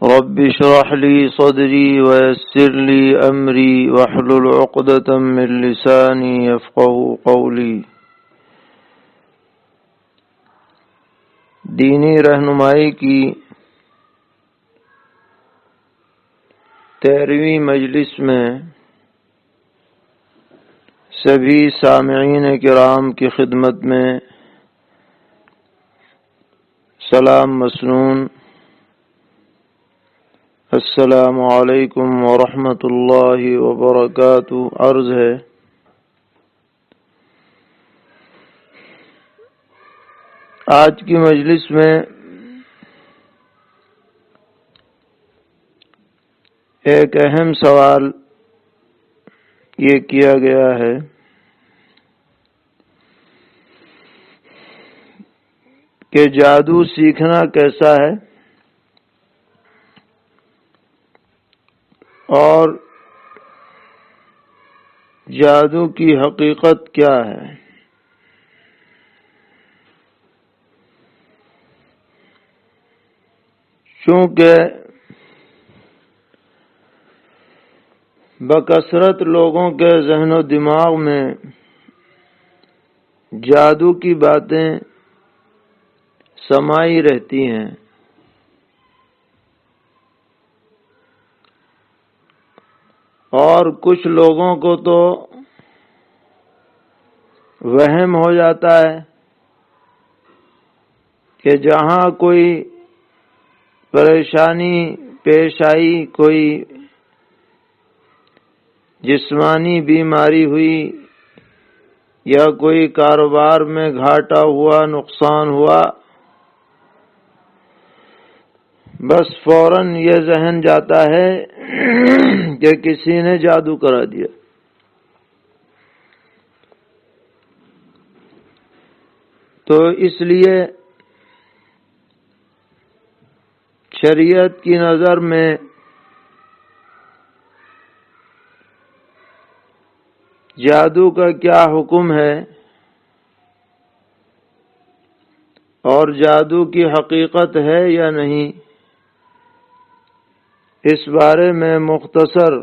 رب اشرح لي صدري ويسر لي أمري واحلل عقدة من لساني يفقهوا قولي۔ دینی رہنمائی کی 13ویں مجلس میں سبھی سامعین کرام کی خدمت میں سلام مسنون۔ السلام علیکم ورحمۃ اللہ وبرکاتہ عرض ہے۔ آج کی مجلس میں ایک اہم سوال یہ کیا گیا ہے کہ جادو سیکھنا کیسا ہے اور جادو کی حقیقت کیا ہے۔ چونکہ بکثرت لوگوں کے ذہن و دماغ میں جادو کی باتیں سمائی رہتی ہیں، اور کچھ لوگوں کو تو وہم ہو جاتا ہے کہ جہاں کوئی پریشانی پیش آئی، کوئی جسمانی بیماری ہوئی یا کوئی کاروبار میں گھاٹا ہوا، نقصان ہوا، بس فوراً یہ ذہن جاتا ہے کہ کسی نے جادو کرا دیا۔ تو اس لیے شریعت کی نظر میں جادو کا کیا حکم ہے اور جادو کی حقیقت ہے یا نہیں، اس بارے میں مختصر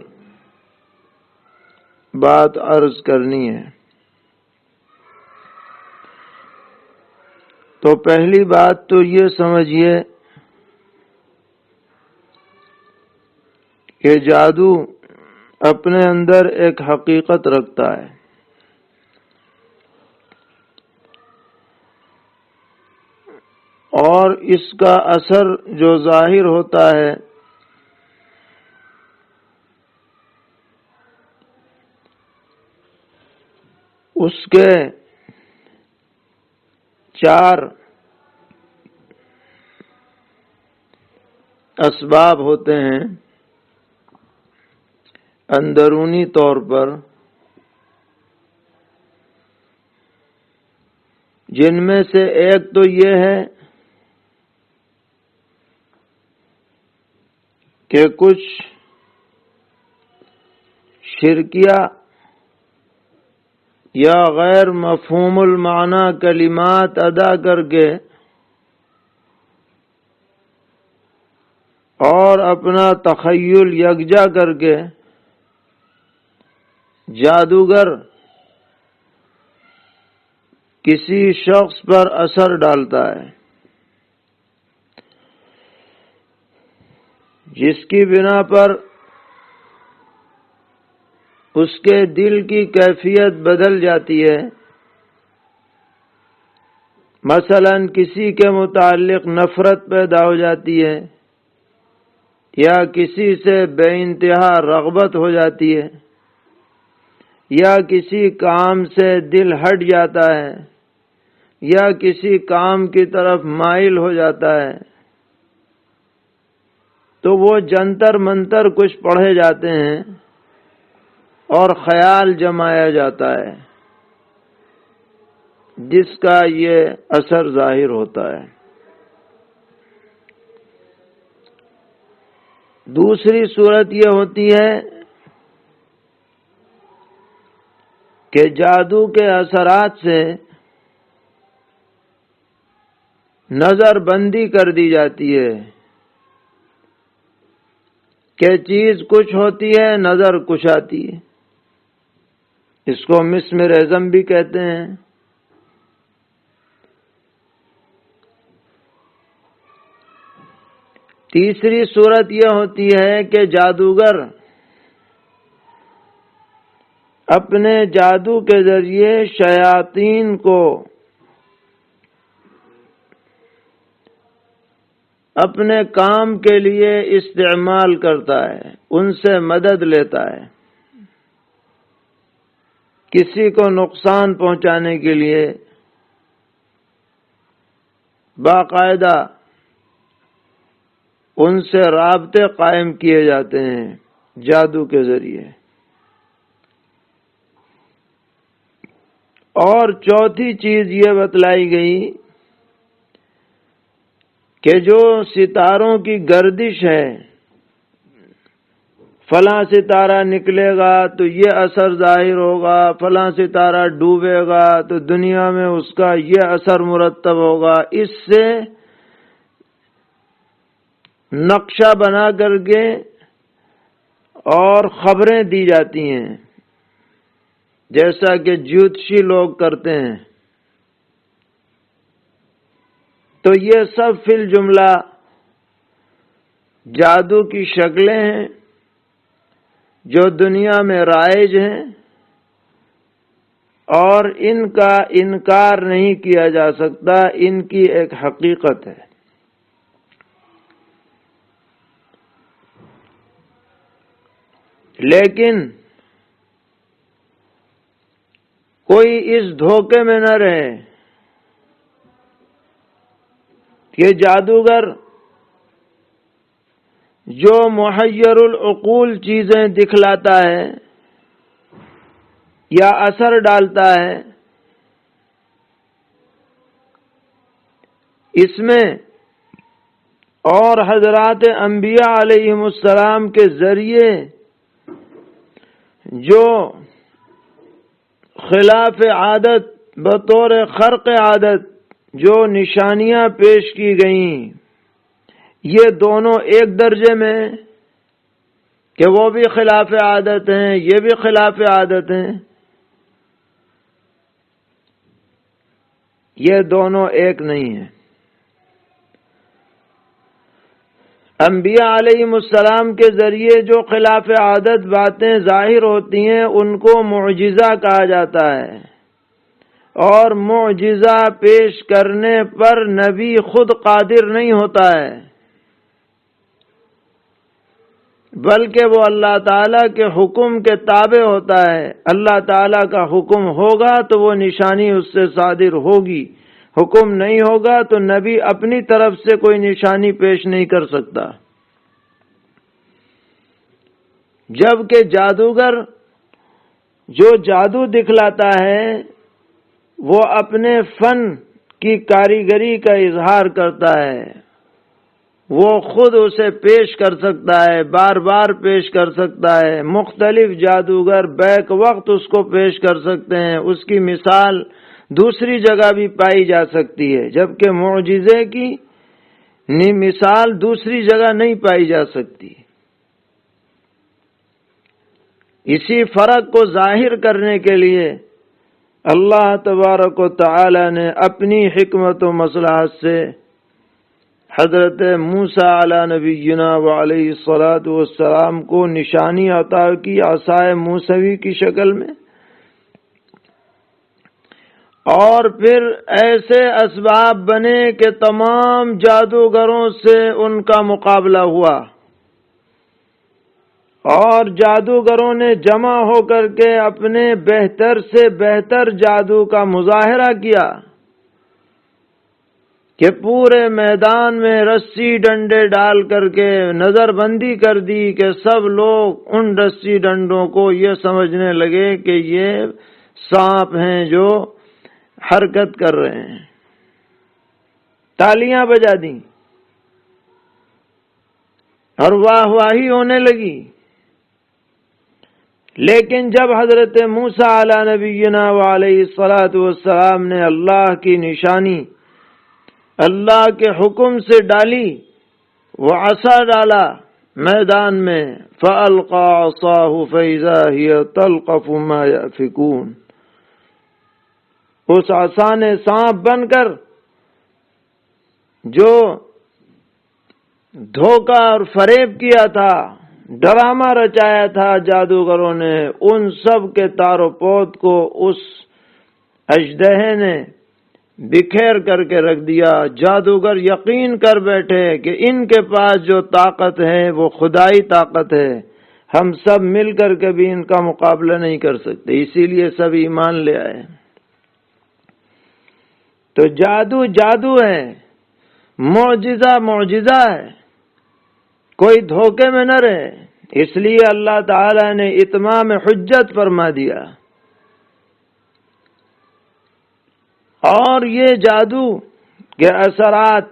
بات عرض کرنی ہے۔ تو پہلی بات تو یہ سمجھیے کہ جادو اپنے اندر ایک حقیقت رکھتا ہے، اور اس کا اثر جو ظاہر ہوتا ہے اس کے 4 اسباب ہوتے ہیں اندرونی طور پر، جن میں سے ایک تو یہ ہے کہ کچھ شرکیہ یا غیر مفہوم المعنی کلمات ادا کر کے اور اپنا تخیل یکجا کر کے جادوگر کسی شخص پر اثر ڈالتا ہے، جس کی بنا پر اس کے دل کی کیفیت بدل جاتی ہے۔ مثلا کسی کے متعلق نفرت پیدا ہو جاتی ہے، یا کسی سے بے انتہا رغبت ہو جاتی ہے، یا کسی کام سے دل ہٹ جاتا ہے، یا کسی کام کی طرف مائل ہو جاتا ہے، تو وہ جنتر منتر کچھ پڑھے جاتے ہیں اور خیال جمایا جاتا ہے، جس کا یہ اثر ظاہر ہوتا ہے۔ دوسری صورت یہ ہوتی ہے کہ جادو کے اثرات سے نظر بندی کر دی جاتی ہے، کہ چیز کچھ ہوتی ہے، نظر کچھ آتی ہے۔ اس کو مسمر اعظم بھی کہتے ہیں۔ تیسری صورت یہ ہوتی ہے کہ جادوگر اپنے جادو کے ذریعے شیاطین کو اپنے کام کے لیے استعمال کرتا ہے، ان سے مدد لیتا ہے، کسی کو نقصان پہنچانے کے لیے باقاعدہ ان سے رابطے قائم کیے جاتے ہیں جادو کے ذریعے۔ اور چوتھی چیز یہ بتلائی گئی کہ جو ستاروں کی گردش ہے، فلاں ستارہ نکلے گا تو یہ اثر ظاہر ہوگا، فلاں ستارہ ڈوبے گا تو دنیا میں اس کا یہ اثر مرتب ہوگا، اس سے نقشہ بنا کر کے اور خبریں دی جاتی ہیں، جیسا کہ جیوتشی لوگ کرتے ہیں۔ تو یہ سب فی الجملہ جادو کی شکلیں ہیں جو دنیا میں رائج ہیں، اور ان کا انکار نہیں کیا جا سکتا، ان کی ایک حقیقت ہے۔ لیکن کوئی اس دھوکے میں نہ رہے کہ جادوگر جو محیر العقول چیزیں دکھلاتا ہے یا اثر ڈالتا ہے، اس میں اور حضرات انبیاء علیہم السلام کے ذریعے جو خلاف عادت بطور خرق عادت جو نشانیاں پیش کی گئیں، یہ دونوں ایک درجے میں کہ وہ بھی خلاف عادت ہیں، یہ بھی خلاف عادت ہیں، یہ دونوں ایک نہیں ہیں۔ انبیاء علیہم السلام کے ذریعے جو خلاف عادت باتیں ظاہر ہوتی ہیں ان کو معجزہ کہا جاتا ہے، اور معجزہ پیش کرنے پر نبی خود قادر نہیں ہوتا ہے، بلکہ وہ اللہ تعالیٰ کے حکم کے تابع ہوتا ہے۔ اللہ تعالیٰ کا حکم ہوگا تو وہ نشانی اس سے صادر ہوگی، حکم نہیں ہوگا تو نبی اپنی طرف سے کوئی نشانی پیش نہیں کر سکتا۔ جبکہ جادوگر جو جادو دکھلاتا ہے وہ اپنے فن کی کاریگری کا اظہار کرتا ہے، وہ خود اسے پیش کر سکتا ہے، بار بار پیش کر سکتا ہے، مختلف جادوگر بیک وقت اس کو پیش کر سکتے ہیں، اس کی مثال دوسری جگہ بھی پائی جا سکتی ہے، جبکہ معجزے کی مثال دوسری جگہ نہیں پائی جا سکتی۔ اسی فرق کو ظاہر کرنے کے لیے اللہ تبارک و تعالی نے اپنی حکمت و مصلحت سے حضرت موسیٰ علی نبینا وعلیہ الصلاۃ والسلام کو نشانی عطا کی عصائے موسوی کی شکل میں، اور پھر ایسے اسباب بنے کہ تمام جادوگروں سے ان کا مقابلہ ہوا، اور جادوگروں نے جمع ہو کر کے اپنے بہتر سے بہتر جادو کا مظاہرہ کیا کہ پورے میدان میں رسی ڈنڈے ڈال کر کے نظر بندی کر دی کہ سب لوگ ان رسی ڈنڈوں کو یہ سمجھنے لگے کہ یہ سانپ ہیں جو حرکت کر رہے ہیں، تالیاں بجا دیں اور واہ واہی ہونے لگی۔ لیکن جب حضرت موسیٰ علی نبینا وعلیہ الصلاۃ والسلام نے اللہ کی نشانی اللہ کے حکم سے ڈالی، وہ عصا ڈالا، میدان میں فَأَلْقَى عَصَاهُ فَإِذَا هِيَ تَلْقَفُ مَا يَأْفِكُونَ، اس عصا نے سانپ بن کر جو دھوکہ اور فریب کیا تھا، ڈرامہ رچایا تھا جادوگروں نے، ان سب کے تار و پود کو اس اژدہے نے بکھیر کر کے رکھ دیا۔ جادوگر یقین کر بیٹھے کہ ان کے پاس جو طاقت ہے وہ خدائی طاقت ہے، ہم سب مل کر کے بھی ان کا مقابلہ نہیں کر سکتے، اسی لیے سب ایمان لے آئے۔ تو جادو جادو ہے، معجزہ معجزہ ہے، کوئی دھوکے میں نہ رہے، اس لیے اللہ تعالی نے اتمام حجت فرما دیا۔ اور یہ جادو کے اثرات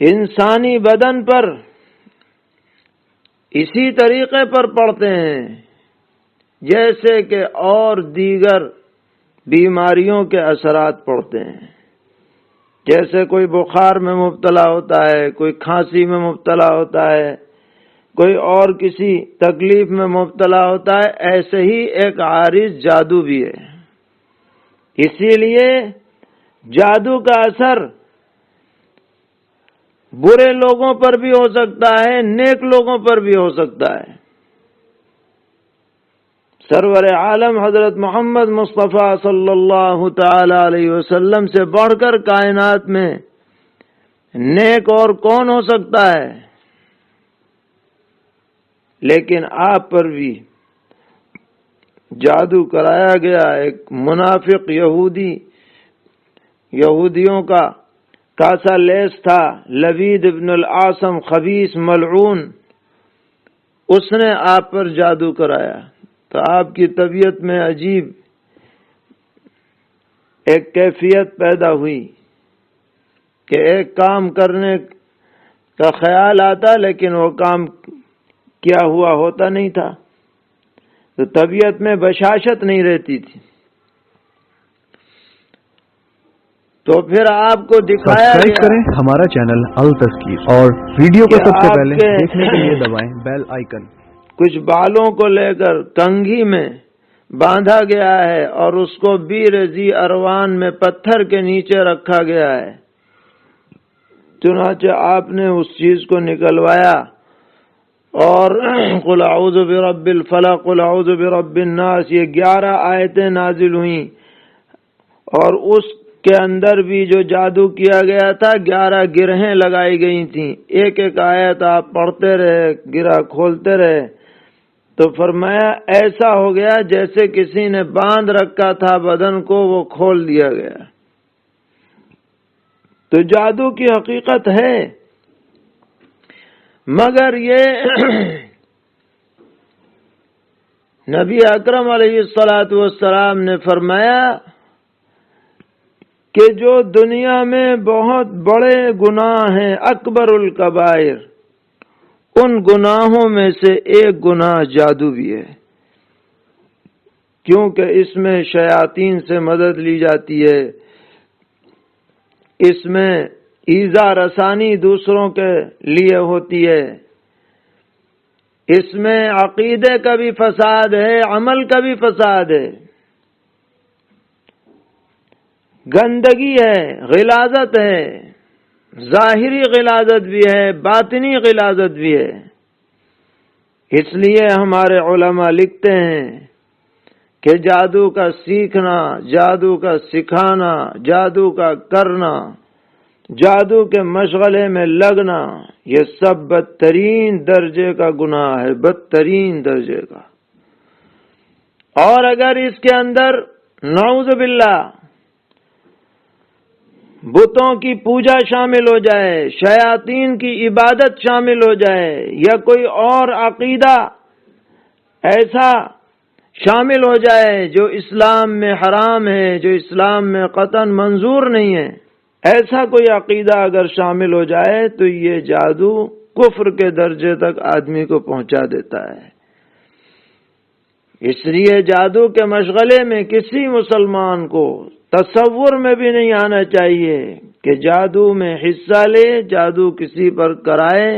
انسانی بدن پر اسی طریقے پر پڑتے ہیں جیسے کہ اور دیگر بیماریوں کے اثرات پڑتے ہیں۔ جیسے کوئی بخار میں مبتلا ہوتا ہے، کوئی کھانسی میں مبتلا ہوتا ہے، کوئی اور کسی تکلیف میں مبتلا ہوتا ہے، ایسے ہی ایک عارض جادو بھی ہے۔ اسی لیے جادو کا اثر برے لوگوں پر بھی ہو سکتا ہے، نیک لوگوں پر بھی ہو سکتا ہے۔ سرور عالم حضرت محمد مصطفیٰ صلی اللہ تعالی علیہ وسلم سے بڑھ کر کائنات میں نیک اور کون ہو سکتا ہے؟ لیکن آپ پر بھی جادو کرایا گیا۔ ایک منافق یہودیوں کا کاسا لیس تھا، لبید ابن العاصم، خبیث ملعون، اس نے آپ پر جادو کرایا تو آپ کی طبیعت میں عجیب ایک کیفیت پیدا ہوئی کہ ایک کام کرنے کا خیال آتا لیکن وہ کام کیا ہوا ہوتا نہیں تھا، تو طبیعت میں بشاشت نہیں رہتی تھی۔ تو پھر آپ کو دکھایا سبسکرائب کریں ہمارا چینل التذکیر اور ویڈیو کو سب سے پہلے دیکھنے کے لیے دبائیں بیل آئیکن۔ کچھ بالوں کو لے کر کنگھی میں باندھا گیا ہے اور اس کو بیر ذی اروان میں پتھر کے نیچے رکھا گیا ہے۔ چنانچہ آپ نے اس چیز کو نکلوایا اور قل اعوذ برب الفلق قل اعوذ برب الناس، یہ 11 آیتیں نازل ہوئیں، اور اس کے اندر بھی جو جادو کیا گیا تھا 11 گرہیں لگائی گئی تھیں۔ ایک ایک آیت آپ پڑھتے رہے، گرہ کھولتے رہے تو فرمایا ایسا ہو گیا جیسے کسی نے باندھ رکھا تھا بدن کو، وہ کھول دیا گیا۔ تو جادو کی حقیقت ہے، مگر یہ نبی اکرم علیہ الصلوۃ والسلام نے فرمایا کہ جو دنیا میں بہت بڑے گناہ ہیں، اکبر الکبائر، ان گناہوں میں سے ایک گناہ جادو بھی ہے، کیونکہ اس میں شیاطین سے مدد لی جاتی ہے، اس میں ایذا رسانی دوسروں کے لیے ہوتی ہے، اس میں عقیدے کا بھی فساد ہے، عمل کا بھی فساد ہے، گندگی ہے، غلاظت ہے، ظاہری غلاظت بھی ہے، باطنی غلاظت بھی ہے۔ اس لیے ہمارے علماء لکھتے ہیں کہ جادو کا سیکھنا، جادو کا سکھانا، جادو کا کرنا، جادو کے مشغلے میں لگنا، یہ سب بدترین درجے کا گناہ ہے، بدترین درجے کا۔ اور اگر اس کے اندر نعوذ باللہ بتوں کی پوجا شامل ہو جائے، شیاطین کی عبادت شامل ہو جائے، یا کوئی اور عقیدہ ایسا شامل ہو جائے جو اسلام میں حرام ہے، جو اسلام میں قطعاً منظور نہیں ہے، ایسا کوئی عقیدہ اگر شامل ہو جائے تو یہ جادو کفر کے درجے تک آدمی کو پہنچا دیتا ہے۔ اس لیے جادو کے مشغلے میں کسی مسلمان کو تصور میں بھی نہیں آنا چاہیے کہ جادو میں حصہ لے، جادو کسی پر کرائے،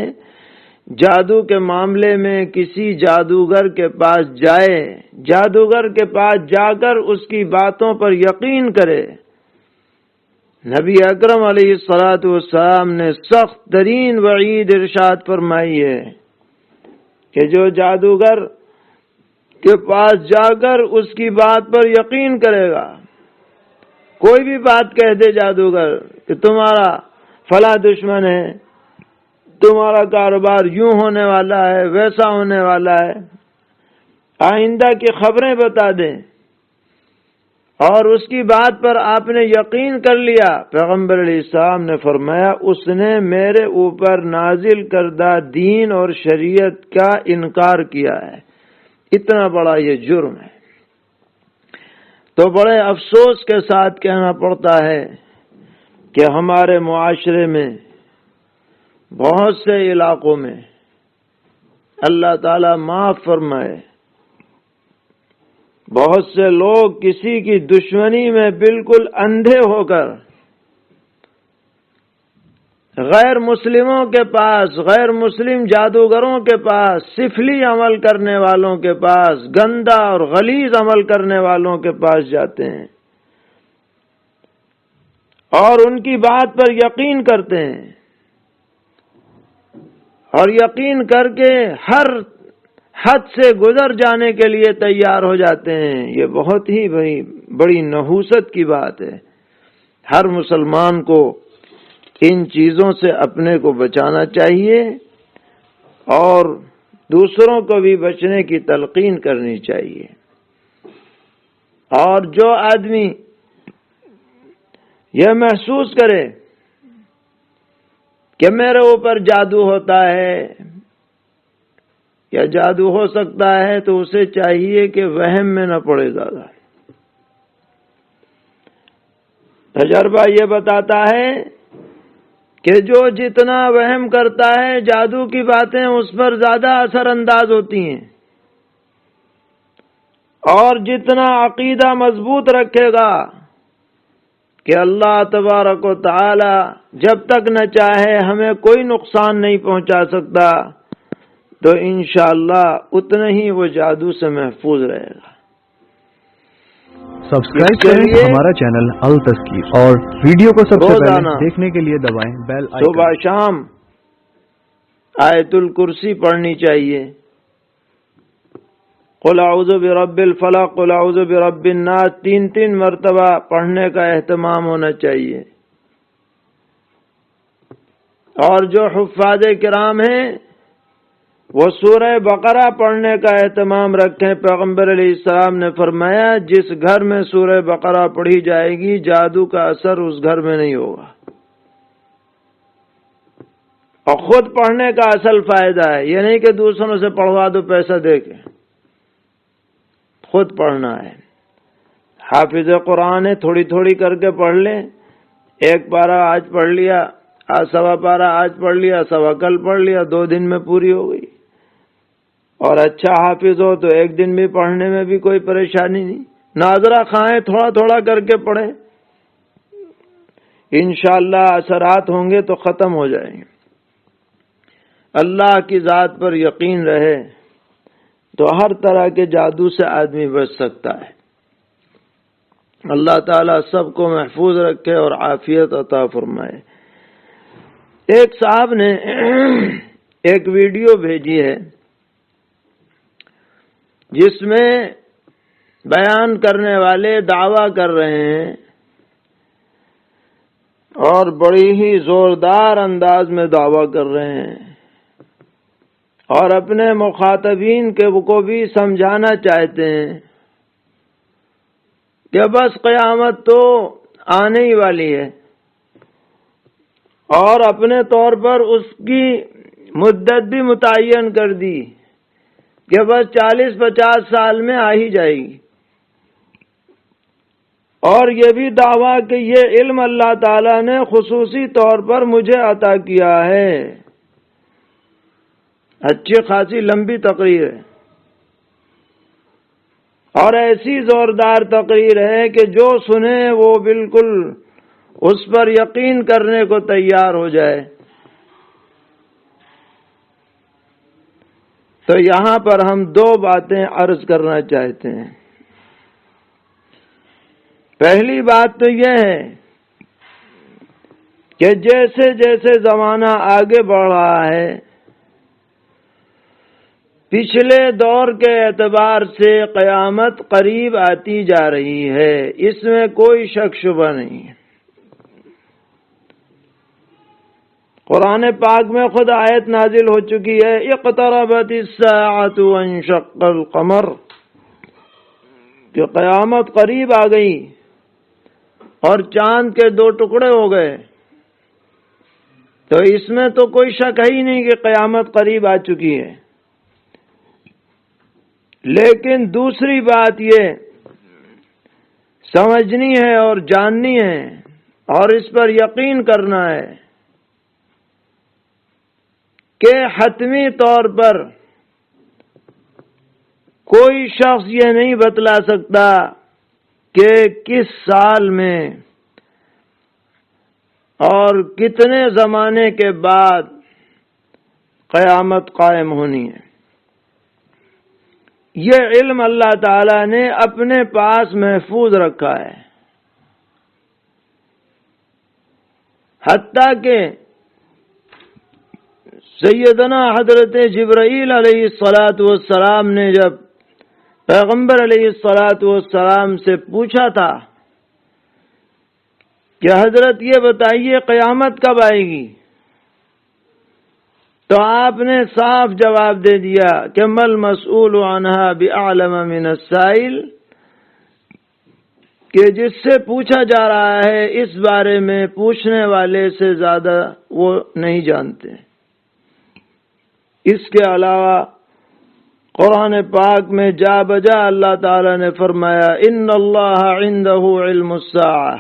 جادو کے معاملے میں کسی جادوگر کے پاس جائے، جادوگر کے پاس جا کر اس کی باتوں پر یقین کرے، نبی اکرم علیہ الصلوۃ والسلام نے سخت ترین وعید ارشاد فرمائی ہے کہ جو جادوگر کے پاس جا کر اس کی بات پر یقین کرے گا، کوئی بھی بات کہہ دے جادوگر کہ تمہارا فلاں دشمن ہے، تمہارا کاروبار یوں ہونے والا ہے، ویسا ہونے والا ہے، آئندہ کی خبریں بتا دیں، اور اس کی بات پر آپ نے یقین کر لیا، پیغمبر علیہ السلام نے فرمایا اس نے میرے اوپر نازل کردہ دین اور شریعت کا انکار کیا ہے۔ اتنا بڑا یہ جرم ہے۔ تو بڑے افسوس کے ساتھ کہنا پڑتا ہے کہ ہمارے معاشرے میں بہت سے علاقوں میں اللہ تعالی معاف فرمائے، بہت سے لوگ کسی کی دشمنی میں بالکل اندھے ہو کر غیر مسلموں کے پاس، غیر مسلم جادوگروں کے پاس، سفلی عمل کرنے والوں کے پاس، گندا اور غلیظ عمل کرنے والوں کے پاس جاتے ہیں اور ان کی بات پر یقین کرتے ہیں، اور یقین کر کے ہر حد سے گزر جانے کے لیے تیار ہو جاتے ہیں۔ یہ بہت ہی بڑی نحوست کی بات ہے۔ ہر مسلمان کو ان چیزوں سے اپنے کو بچانا چاہیے اور دوسروں کو بھی بچنے کی تلقین کرنی چاہیے۔ اور جو آدمی یہ محسوس کرے کہ میرے اوپر جادو ہوتا ہے یا جادو ہو سکتا ہے، تو اسے چاہیے کہ وہم میں نہ پڑے زیادہ۔ تجربہ یہ بتاتا ہے کہ جو جتنا وہم کرتا ہے جادو کی باتیں اس پر زیادہ اثر انداز ہوتی ہیں، اور جتنا عقیدہ مضبوط رکھے گا کہ اللہ تبارک و تعالی جب تک نہ چاہے ہمیں کوئی نقصان نہیں پہنچا سکتا، تو انشاءاللہ اتنا ہی وہ جادو سے محفوظ رہے گا۔ سبسکرائب کریں ہمارا چینل التذکیر اور ویڈیو کو سب سے پہلے دیکھنے کے لیے دبائیں بیل آئیکن۔ صبح شام آیت الکرسی پڑھنی چاہیے، قل اعوذ برب الفلق، قل اعوذ برب الناس، 3 مرتبہ پڑھنے کا اہتمام ہونا چاہیے۔ اور جو حفاظ کرام ہیں وہ سورہ بقرہ پڑھنے کا اہتمام رکھیں۔ پیغمبر علیہ السلام نے فرمایا جس گھر میں سورہ بقرہ پڑھی جائے گی جادو کا اثر اس گھر میں نہیں ہوگا۔ اور خود پڑھنے کا اصل فائدہ ہے، یہ نہیں کہ دوسروں سے پڑھوا دو پیسہ دے کے، خود پڑھنا ہے۔ حافظ قرآن ہے، تھوڑی تھوڑی کر کے پڑھ لیں، 1 پارہ آج پڑھ لیا، 1.25 پارہ آج پڑھ لیا، 1.25 کل پڑھ لیا، 2 دن میں پوری ہو گئی۔ اور اچھا حافظ ہو تو 1 دن بھی پڑھنے میں بھی کوئی پریشانی نہیں، ناظرہ کھائیں، تھوڑا تھوڑا کر کے پڑھیں، انشاءاللہ اثرات ہوں گے تو ختم ہو جائیں گے۔ اللہ کی ذات پر یقین رہے تو ہر طرح کے جادو سے آدمی بچ سکتا ہے۔ اللہ تعالیٰ سب کو محفوظ رکھے اور عافیت عطا فرمائے۔ ایک صاحب نے ایک ویڈیو بھیجی ہے جس میں بیان کرنے والے دعویٰ کر رہے ہیں اور بڑی ہی زوردار انداز میں دعویٰ کر رہے ہیں، اور اپنے مخاطبین کو بھی سمجھانا چاہتے ہیں کہ بس قیامت تو آنے ہی والی ہے، اور اپنے طور پر اس کی مدت بھی متعین کر دی کہ بس 40-50 سال میں آ ہی جائے گی، اور یہ بھی دعویٰ کہ یہ علم اللہ تعالیٰ نے خصوصی طور پر مجھے عطا کیا ہے۔ اچھی خاصی لمبی تقریر ہے، اور ایسی زوردار تقریر ہے کہ جو سنے وہ بالکل اس پر یقین کرنے کو تیار ہو جائے۔ تو یہاں پر ہم دو باتیں عرض کرنا چاہتے ہیں۔ پہلی بات تو یہ ہے کہ جیسے جیسے زمانہ آگے بڑھ رہا ہے، پچھلے دور کے اعتبار سے قیامت قریب آتی جا رہی ہے، اس میں کوئی شک شبہ نہیں ہے۔ قرآن پاک میں خود آیت نازل ہو چکی ہے، اقتربت الساعۃ وانشق القمر، کہ قیامت قریب آ گئی اور چاند کے دو ٹکڑے ہو گئے۔ تو اس میں تو کوئی شک ہے ہی نہیں کہ قیامت قریب آ چکی ہے۔ لیکن دوسری بات یہ سمجھنی ہے اور جاننی ہے اور اس پر یقین کرنا ہے کہ حتمی طور پر کوئی شخص یہ نہیں بتلا سکتا کہ کس سال میں اور کتنے زمانے کے بعد قیامت قائم ہونی ہے۔ یہ علم اللہ تعالی نے اپنے پاس محفوظ رکھا ہے، حتیٰ کہ سیدنا حضرت جبرائیل علیہ الصلاۃ نے جب پیغمبر علیہ الصلاۃ سے پوچھا تھا کہ حضرت یہ بتائیے قیامت کب آئے گی، تو آپ نے صاف جواب دے دیا کہ مل مسئول عنہا بعلم من السائل، کہ جس سے پوچھا جا رہا ہے اس بارے میں پوچھنے والے سے زیادہ وہ نہیں جانتے۔ اس کے علاوہ قرآن پاک میں جا بجا اللہ تعالی نے فرمایا ان اللہ عندہ علم الساعہ،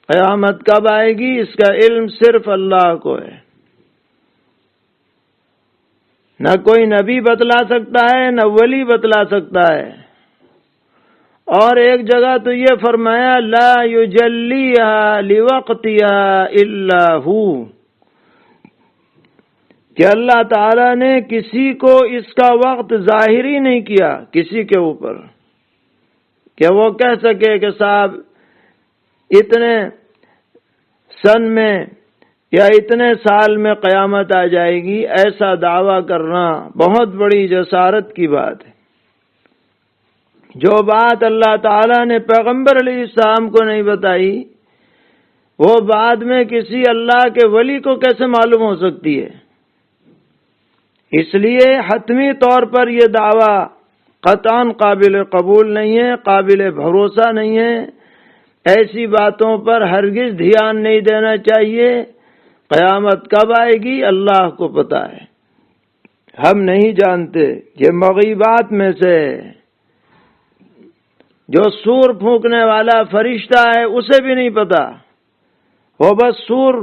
قیامت کب آئے گی اس کا علم صرف اللہ کو ہے، نہ کوئی نبی بتلا سکتا ہے نہ ولی بتلا سکتا ہے۔ اور ایک جگہ تو یہ فرمایا لا یجلیہا لوقتہا الا ہو، کہ اللہ تعالی نے کسی کو اس کا وقت ظاہر ہی نہیں کیا کسی کے اوپر کہ وہ کہہ سکے کہ صاحب اتنے سن میں یا اتنے سال میں قیامت آ جائے گی۔ ایسا دعویٰ کرنا بہت بڑی جسارت کی بات ہے۔ جو بات اللہ تعالیٰ نے پیغمبر علیہ السلام کو نہیں بتائی، وہ بعد میں کسی اللہ کے ولی کو کیسے معلوم ہو سکتی ہے؟ اس لیے حتمی طور پر یہ دعویٰ قطعاً قابل قبول نہیں ہے، قابل بھروسہ نہیں ہے۔ ایسی باتوں پر ہرگز دھیان نہیں دینا چاہیے۔ قیامت کب آئے گی اللہ کو پتہ ہے، ہم نہیں جانتے۔ یہ مغیبات میں سے جو سور پھونکنے والا فرشتہ ہے اسے بھی نہیں پتا، وہ بس سور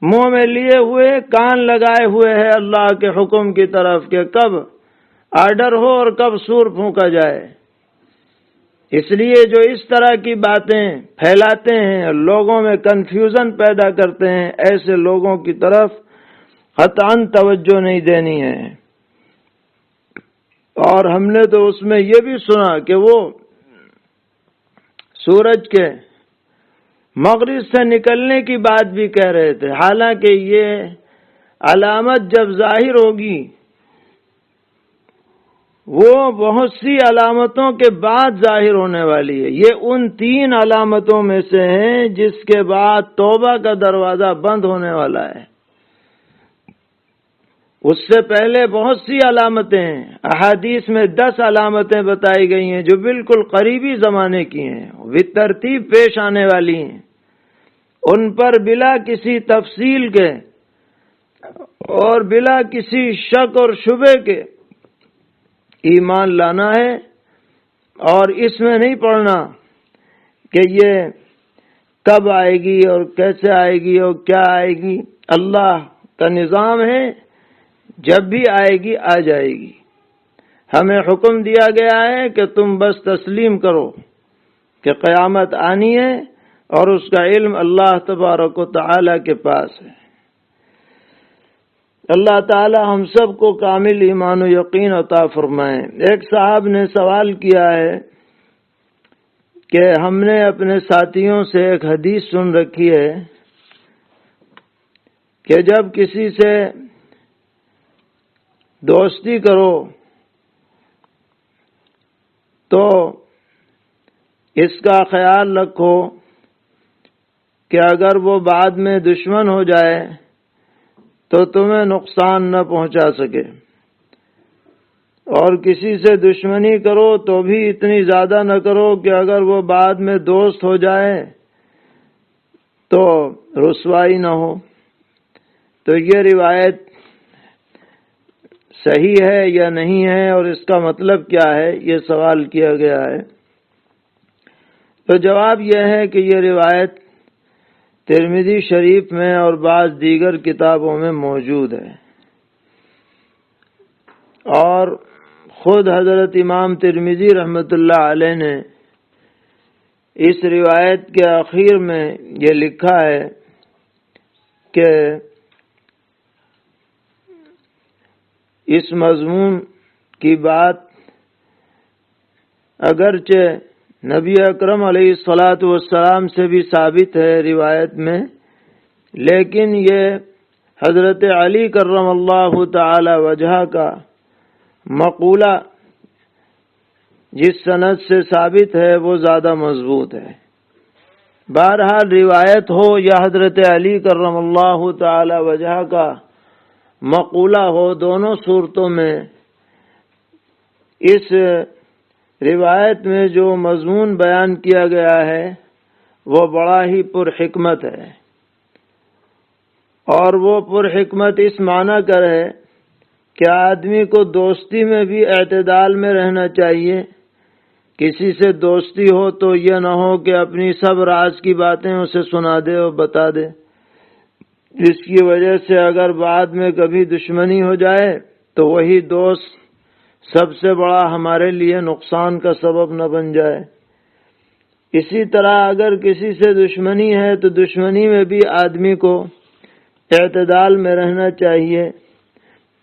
منہ میں لیے ہوئے کان لگائے ہوئے ہے اللہ کے حکم کی طرف کہ کب آرڈر ہو اور کب سور پھونکا جائے۔ اس لیے جو اس طرح کی باتیں پھیلاتے ہیں، لوگوں میں کنفیوژن پیدا کرتے ہیں، ایسے لوگوں کی طرف قطعاً توجہ نہیں دینی ہے۔ اور ہم نے تو اس میں یہ بھی سنا کہ وہ سورج کے مغرب سے نکلنے کی بات بھی کہہ رہے تھے، حالانکہ یہ علامت جب ظاہر ہوگی وہ بہت سی علامتوں کے بعد ظاہر ہونے والی ہے۔ یہ ان 3 علامتوں میں سے ہیں جس کے بعد توبہ کا دروازہ بند ہونے والا ہے۔ اس سے پہلے بہت سی علامتیں ہیں، احادیث میں 10 علامتیں بتائی گئی ہیں جو بالکل قریبی زمانے کی ہیں، بالترتیب پیش آنے والی ہیں۔ ان پر بلا کسی تفصیل کے اور بلا کسی شک اور شبہ کے ایمان لانا ہے، اور اس میں نہیں پڑھنا کہ یہ کب آئے گی اور کیسے آئے گی اور کیا آئے گی۔ اللہ کا نظام ہے، جب بھی آئے گی آ جائے گی۔ ہمیں حکم دیا گیا ہے کہ تم بس تسلیم کرو کہ قیامت آنی ہے، اور اس کا علم اللہ تبارک و تعالی کے پاس ہے۔ اللہ تعالی ہم سب کو کامل ایمان و یقین عطا فرمائے۔ ایک صاحب نے سوال کیا ہے کہ ہم نے اپنے ساتھیوں سے ایک حدیث سن رکھی ہے کہ جب کسی سے دوستی کرو تو اس کا خیال رکھو کہ اگر وہ بعد میں دشمن ہو جائے تو تمہیں نقصان نہ پہنچا سکے، اور کسی سے دشمنی کرو تو بھی اتنی زیادہ نہ کرو کہ اگر وہ بعد میں دوست ہو جائے تو رسوائی نہ ہو۔ تو یہ روایت صحیح ہے یا نہیں ہے اور اس کا مطلب کیا ہے، یہ سوال کیا گیا ہے۔ تو جواب یہ ہے کہ یہ روایت ترمذی شریف میں اور بعض دیگر کتابوں میں موجود ہے، اور خود حضرت امام ترمذی رحمۃ اللہ علیہ نے اس روایت کے آخر میں یہ لکھا ہے کہ اس مضمون کی بات اگرچہ نبی اکرم علیہ الصلاۃ والسلام سے بھی ثابت ہے روایت میں، لیکن یہ حضرت علی کرم اللہ تعالی وجہہ کا مقولہ جس سند سے ثابت ہے وہ زیادہ مضبوط ہے۔ بہرحال روایت ہو یا حضرت علی کرم اللہ تعالی وجہہ کا مقولہ ہو، دونوں صورتوں میں اس روایت میں جو مضمون بیان کیا گیا ہے وہ بڑا ہی پرحکمت ہے، اور وہ پرحکمت اس معنی کا ہے کہ آدمی کو دوستی میں بھی اعتدال میں رہنا چاہیے۔ کسی سے دوستی ہو تو یہ نہ ہو کہ اپنی سب راز کی باتیں اسے سنا دے اور بتا دے، جس کی وجہ سے اگر بعد میں کبھی دشمنی ہو جائے تو وہی دوست سب سے بڑا ہمارے لیے نقصان کا سبب نہ بن جائے۔ اسی طرح اگر کسی سے دشمنی ہے تو دشمنی میں بھی آدمی کو اعتدال میں رہنا چاہیے،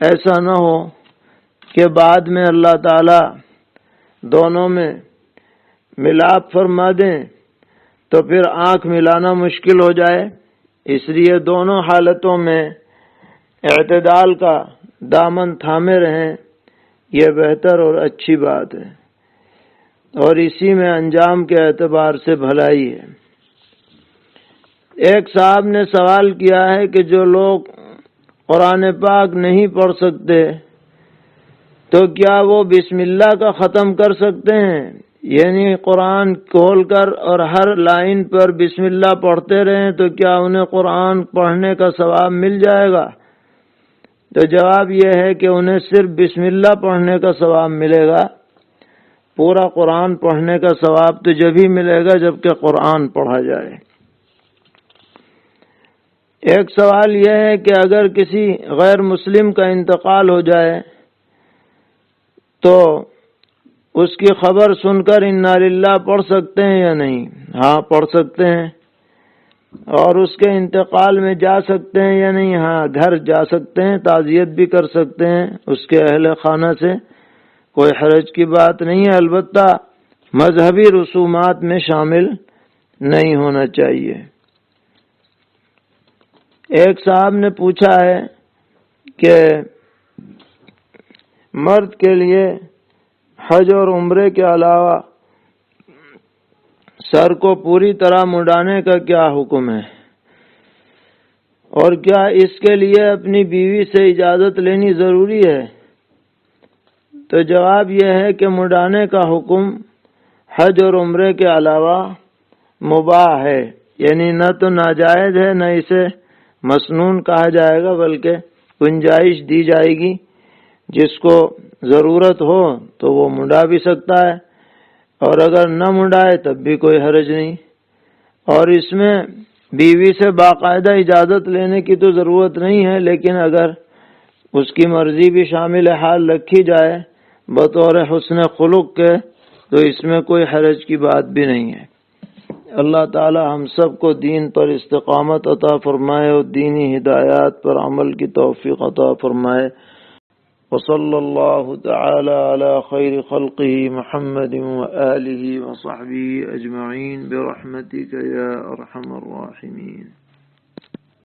ایسا نہ ہو کہ بعد میں اللہ تعالی دونوں میں ملاپ فرما دیں تو پھر آنکھ ملانا مشکل ہو جائے۔ اس لیے دونوں حالتوں میں اعتدال کا دامن تھامے رہیں، یہ بہتر اور اچھی بات ہے، اور اسی میں انجام کے اعتبار سے بھلائی ہے۔ ایک صاحب نے سوال کیا ہے کہ جو لوگ قرآن پاک نہیں پڑھ سکتے تو کیا وہ بسم اللہ کا ختم کر سکتے ہیں؟ یعنی قرآن کھول کر اور ہر لائن پر بسم اللہ پڑھتے رہیں تو کیا انہیں قرآن پڑھنے کا ثواب مل جائے گا؟ تو جواب یہ ہے کہ انہیں صرف بسم اللہ پڑھنے کا ثواب ملے گا، پورا قرآن پڑھنے کا ثواب تو جب ہی ملے گا جب کہ قرآن پڑھا جائے۔ ایک سوال یہ ہے کہ اگر کسی غیر مسلم کا انتقال ہو جائے تو اس کی خبر سن کر انا للہ پڑھ سکتے ہیں یا نہیں؟ ہاں پڑھ سکتے ہیں۔ اور اس کے انتقال میں جا سکتے ہیں یا نہیں؟ ہاں گھر جا سکتے ہیں، تعزیت بھی کر سکتے ہیں اس کے اہل خانہ سے، کوئی حرج کی بات نہیں ہے، البتہ مذہبی رسومات میں شامل نہیں ہونا چاہیے۔ ایک صاحب نے پوچھا ہے کہ مرد کے لیے حج اور عمرے کے علاوہ سر کو پوری طرح منڈانے کا کیا حکم ہے، اور کیا اس کے لیے اپنی بیوی سے اجازت لینی ضروری ہے؟ تو جواب یہ ہے کہ منڈانے کا حکم حج اور عمرے کے علاوہ مباح ہے، یعنی نہ تو ناجائز ہے نہ اسے مسنون کہا جائے گا، بلکہ گنجائش دی جائے گی، جس کو ضرورت ہو تو وہ منڈا بھی سکتا ہے، اور اگر نہ منڈائے تب بھی کوئی حرج نہیں۔ اور اس میں بیوی سے باقاعدہ اجازت لینے کی تو ضرورت نہیں ہے، لیکن اگر اس کی مرضی بھی شامل حال رکھی جائے بطور حسن خلق کے تو اس میں کوئی حرج کی بات بھی نہیں ہے۔ اللہ تعالی ہم سب کو دین پر استقامت عطا فرمائے اور دینی ہدایات پر عمل کی توفیق عطا فرمائے۔ وصلی اللہ تعالی علی خیر خلقہ محمد وآلہ وصحبہ اجمعین برحمتک یا ارحم الراحمین۔